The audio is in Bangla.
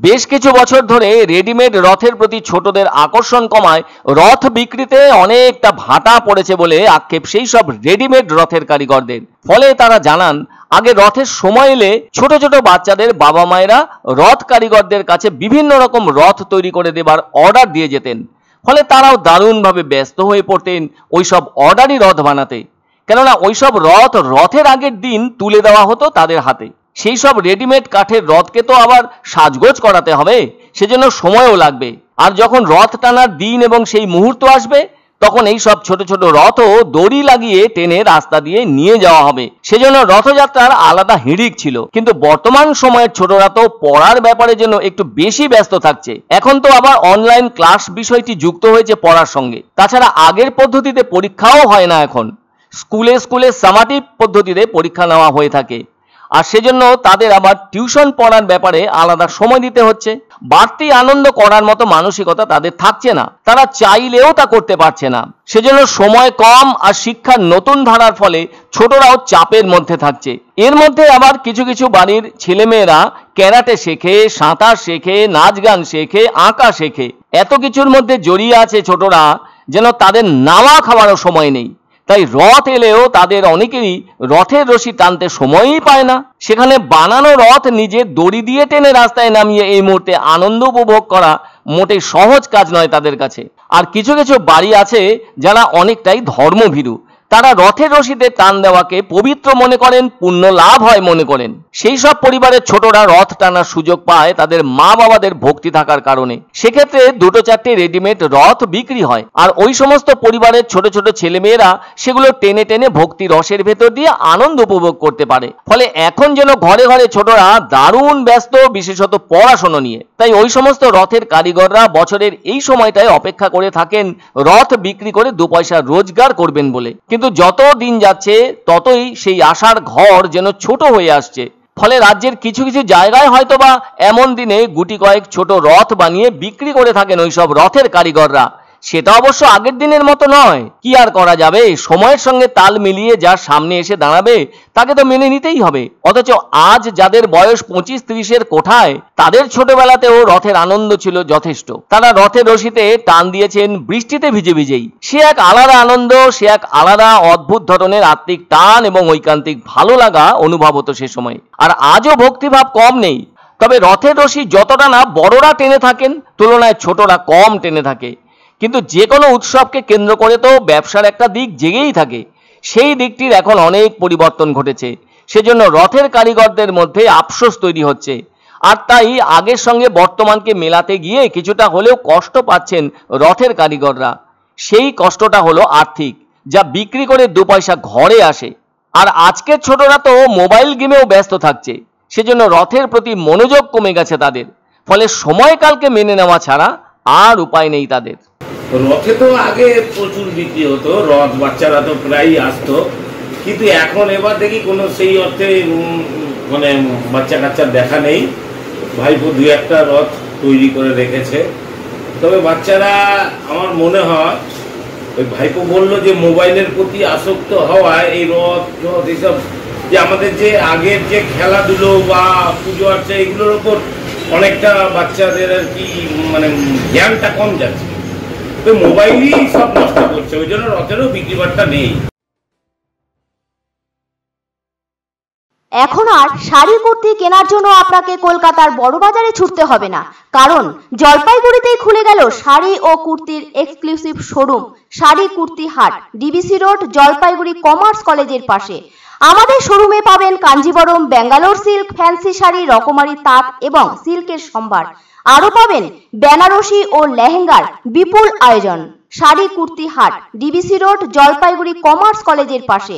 বেশ কিছু বছর ধরে রেডিমেড রথের প্রতি ছোটদের আকর্ষণ কমায় রথ বিক্রিতে অনেকটা ভাটা পড়েছে বলে আক্ষেপ সেই সব রেডিমেড রথের কারিগরদের। ফলে তারা জানান, আগে রথের সময় এলে ছোট ছোট বাচ্চাদের বাবা মায়েরা রথ কারিগরদের কাছে বিভিন্ন রকম রথ তৈরি করে দেবার অর্ডার দিয়ে যেতেন। ফলে তারাও দারুণভাবে ব্যস্ত হয়ে পড়তেন ওইসব অর্ডারই রথ বানাতে, কেননা ওইসব রথের আগের দিন তুলে দেওয়া হতো তাদের হাতে। সেই সব রেডিমেড কাঠের রথকে তো আবার সাজগোজ করাতে হবে, সেজন্য সময়ও লাগবে। আর যখন রথ টানার দিন এবং সেই মুহূর্ত আসবে, তখন এই সব ছোট ছোট রথও দড়ি লাগিয়ে টেনে রাস্তা দিয়ে নিয়ে যাওয়া হবে। সেজন্য রথযাত্রার আলাদা হিড়িক ছিল। কিন্তু বর্তমান সময়ের ছোটরা তো পড়ার ব্যাপারে যেন একটু বেশি ব্যস্ত থাকছে। এখন তো আবার অনলাইন ক্লাস বিষয়টি যুক্ত হয়েছে পড়ার সঙ্গে। তাছাড়া আগের পদ্ধতিতে পরীক্ষাও হয় না, এখন স্কুলে সামাটিভ পদ্ধতিতে পরীক্ষা নেওয়া হয়ে থাকে। আর সেজন্য তাদের আবার টিউশন পড়ার ব্যাপারে আলাদা সময় দিতে হচ্ছে। বাড়তি আনন্দ করার মতো মানসিকতা তাদের থাকছে না, তারা চাইলেও তা করতে পারছে না। সেজন্য সময় কম আর শিক্ষার নতুন ধারার ফলে ছোটরাও চাপের মধ্যে থাকছে। এর মধ্যে আবার কিছু কিছু বাড়ির ছেলেমেয়েরা ক্যারাটে শেখে, সাঁতার শেখে, নাচ গান শেখে, আঁকা শেখে। এত কিছুর মধ্যে জড়িয়ে আছে ছোটরা, যেন তাদের নাওয়া খাওয়ারও সময় নেই। তাই রথ এলেও তাদের অনেকেরই রথের রশি টানতে সময়ই পায় না। সেখানে বানানো রথ নিজে দড়ি দিয়ে টেনে রাস্তায় নামিয়ে এই মুহূর্তে আনন্দ উপভোগ করা মোটেই সহজ কাজ নয় তাদের কাছে। আর কিছু কিছু বাড়ি আছে যারা অনেকটাই ধর্মভীরু, তারা রথের রশিতে টান দেওয়াকে পবিত্র মনে করেন, পুণ্য লাভ হয় মনে করেন। সেই সব পরিবারের ছোটরা রথ টানার সুযোগ পায় তাদের মা বাবাদের ভক্তি থাকার কারণে। সেক্ষেত্রে দুটো চারটে রেডিমেড রথ বিক্রি হয়, আর ওই সমস্ত পরিবারের ছোট ছোট ছেলেমেয়েরা সেগুলো টেনে টেনে ভক্তি রসের ভেতর দিয়ে আনন্দ উপভোগ করতে পারে। ফলে এখন যেন ঘরে ঘরে ছোটরা দারুণ ব্যস্ত, বিশেষত পড়াশোনা নিয়ে। তাই ওই সমস্ত রথের কারিগররা বছরের এই সময়টায় অপেক্ষা করে থাকেন রথ বিক্রি করে 2 পয়সা রোজগার করবেন বলে। কিন্তু যত দিন যাচ্ছে ততই সেই আশার ঘর যেন ছোট হয়ে আসছে। ফলে রাজ্যের কিছু কিছু জায়গায় হয়তোবা এমন দিনে গুটি কয়েক ছোট রথ বানিয়ে বিক্রি করে থাকেন ওইসব রথের কারিগররা। সেটা অবশ্য আগের দিনের মতো নয়। কি আর করা যাবে, সময়ের সঙ্গে তাল মিলিয়ে যার সামনে এসে দাঁড়াবে তাকে তো মেনে নিতেই হবে। অথচ আজ যাদের বয়স 25-30-এর কোঠায়, তাদের ছোটবেলাতেও রথের আনন্দ ছিল যথেষ্ট। তারা রথের রশিতে টান দিয়েছেন বৃষ্টিতে ভিজে ভিজেই। সে এক আলাদা আনন্দ, সে এক আলাদা অদ্ভুত ধরনের আত্মিক টান এবং ঐকান্তিক ভালো লাগা অনুভব হতো সে সময়। আর আজও ভক্তিভাব কম নেই, তবে রথের রশি যতটা না বড়রা টেনে থাকেন, তুলনায় ছোটরা কম টেনে থাকে। কিন্তু যে কোনো উৎসবকে কেন্দ্র করে তো ব্যবসার একটা দিক জেগেই থাকে। সেই দিকটির এখন অনেক পরিবর্তন ঘটেছে। সেজন্য রথের কারিগরদের মধ্যে আফসোস তৈরি হচ্ছে। আর তাই আগের সঙ্গে বর্তমানকে মেলাতে গিয়ে কিছুটা হলেও কষ্ট পাচ্ছেন রথের কারিগররা। সেই কষ্টটা হলো আর্থিক, যা বিক্রি করে 2 পয়সা ঘরে আসে। আর আজকের ছোটরা তো মোবাইল গেমেও ব্যস্ত থাকছে, সেজন্য রথের প্রতি মনোযোগ কমে গেছে তাদের। ফলে সময়কালকে মেনে নেওয়া ছাড়া আর উপায় নেই তাদের। রথে তো আগে প্রচুর বিক্রি হতো, রথ বাচ্চারা তো প্রায়ই আসতো, কিন্তু এখন এবার দেখি কোনো সেই অর্থে মানে বাচ্চা কাচ্চার দেখা নেই। ভাইপো 2-1টা রথ তৈরি করে রেখেছে। তবে বাচ্চারা, আমার মনে হয় ওই ভাইপো বললো যে মোবাইলের প্রতি আসক্ত হওয়ায় এই রথ এইসব যে আমাদের যে আগের যে খেলাধুলো বা পুজো আর্চা এগুলোর ওপর অনেকটা বাচ্চাদের আর কি মানে জ্ঞানটা কম যাচ্ছে। তো মোবাইলই সব নষ্ট করছে, ওই জন্য রথেরও বিক্রি বাট্টা নেই। এখন আর শাড়ি কুর্তি কেনার জন্য আপনাকে কলকাতার বড় বাজারে ছুটতে হবে না, কারণ জলপাইগুড়িতেই খুলে গেল শাড়ি ও কুর্তির এক্সক্লুসিভ শোরুম শাড়ি কুর্তি হাট, ডিবিসি রোড, জলপাইগুড়ি কমার্স কলেজের পাশে। আমাদের শোরুমে পাবেন কাঞ্জিবরম, ব্যাঙ্গালোর সিল্ক, ফ্যান্সি শাড়ি, রকমারি তাঁত এবং সিল্কের সম্ভার। আরও পাবেন বেনারসি ও লেহেঙ্গার বিপুল আয়োজন। শাড়ি কুর্তি হাট, ডিবিসি রোড, জলপাইগুড়ি কমার্স কলেজের পাশে।